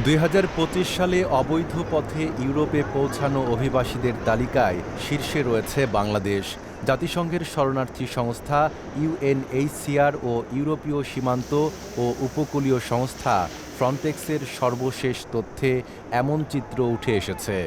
২০২৫ সালে অবৈধ পথে ইউরোপে পৌঁছানো অভিবাসীদের তালিকায় শীর্ষে রয়েছে বাংলাদেশ। জাতিসংঘের শরণার্থী সংস্থা ইউএনএইচসিআর ও ইউরোপীয় সীমান্ত ও উপকূলীয় সংস্থা ফ্রন্টেক্সের সর্বশেষ তথ্যে এমন চিত্র উঠে এসেছে।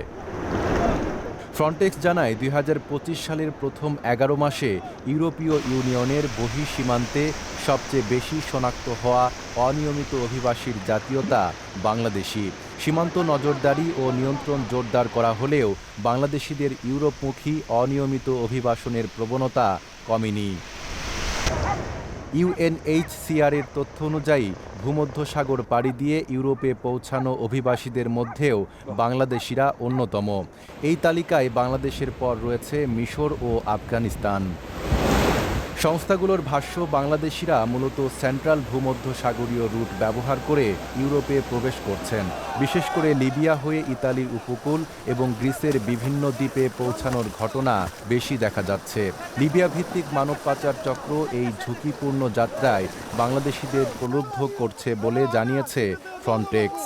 ফ্রন্টেক্স জানায় ২০২৫ সালের প্রথম ১১ মাসে ইউরোপীয় ইউনিয়নের বহিঃসীমান্তে সবচেয়ে বেশি শনাক্ত হওয়া অনিয়মিত অভিবাসীর জাতীয়তা বাংলাদেশি। সীমান্ত নজরদারি ও নিয়ন্ত্রণ জোরদার করা হলেও বাংলাদেশিদের ইউরোপমুখী অনিয়মিত অভিবাসনের প্রবণতা কমেনি। ইউএনএইচসিআরের তথ্য অনুযায়ী ভূমধ্যসাগর পাড়ি দিয়ে ইউরোপে পৌঁছানো অভিবাসীদের মধ্যেও বাংলাদেশিরা অন্যতম। এই তালিকায় বাংলাদেশের পর রয়েছে মিশর ও আফগানিস্তান। সংস্থাগুলোর ভাষ্য, বাংলাদেশিরা মূলত সেন্ট্রাল ভূমধ্যসাগরীয় রুট ব্যবহার করে ইউরোপে প্রবেশ করছেন। বিশেষ করে লিবিয়া হয়ে ইতালির উপকূল এবং গ্রিসের বিভিন্ন দ্বীপে পৌঁছানোর ঘটনা বেশি দেখা যাচ্ছে। লিবিয়া ভিত্তিক মানব পাচার চক্র এই ঝুঁকিপূর্ণ যাত্রায় বাংলাদেশিদের প্রলুব্ধ করছে বলে জানিয়েছে ফ্রন্টেক্স।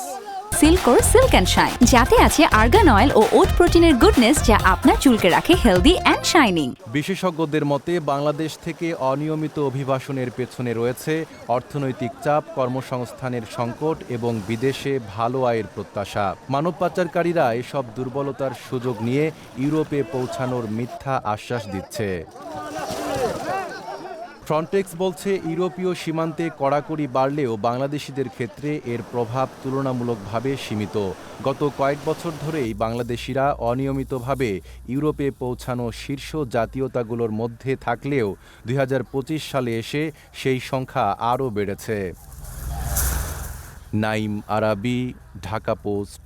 সিল্কোর সিল্ক অ্যান্ড শাইন, যাতে আছে আর্গান অয়েল ও ওট প্রোটিনের গুডনেস, যা আপনার চুলকে রাখে হেলদি অ্যান্ড শাইনিং। বিশেষজ্ঞদের মতে বাংলাদেশ থেকে অনিয়মিত অভিবাসনের পেছনে রয়েছে অর্থনৈতিক চাপ, কর্মসংস্থানের সংকট এবং বিদেশে ভালো আয়ের প্রত্যাশা। মানব পাচারকারীরা এসব দুর্বলতার সুযোগ নিয়ে ইউরোপে পৌঁছানোর মিথ্যা আশ্বাস দিচ্ছে। ফ্রন্টেক্স বলছে, ইউরোপীয় সীমান্তে কড়াকড়ি বাড়লেও বাংলাদেশিদের ক্ষেত্রে এর প্রভাব তুলনামূলকভাবে সীমিত। গত কয়েক বছর ধরেই বাংলাদেশিরা অনিয়মিতভাবে ইউরোপে পৌঁছানো শীর্ষ জাতীয়তাগুলোর মধ্যে থাকলেও ২০২৫ সালে এসে সেই সংখ্যা আরও বেড়েছে। নাইম আরাবী, ঢাকা পোস্ট।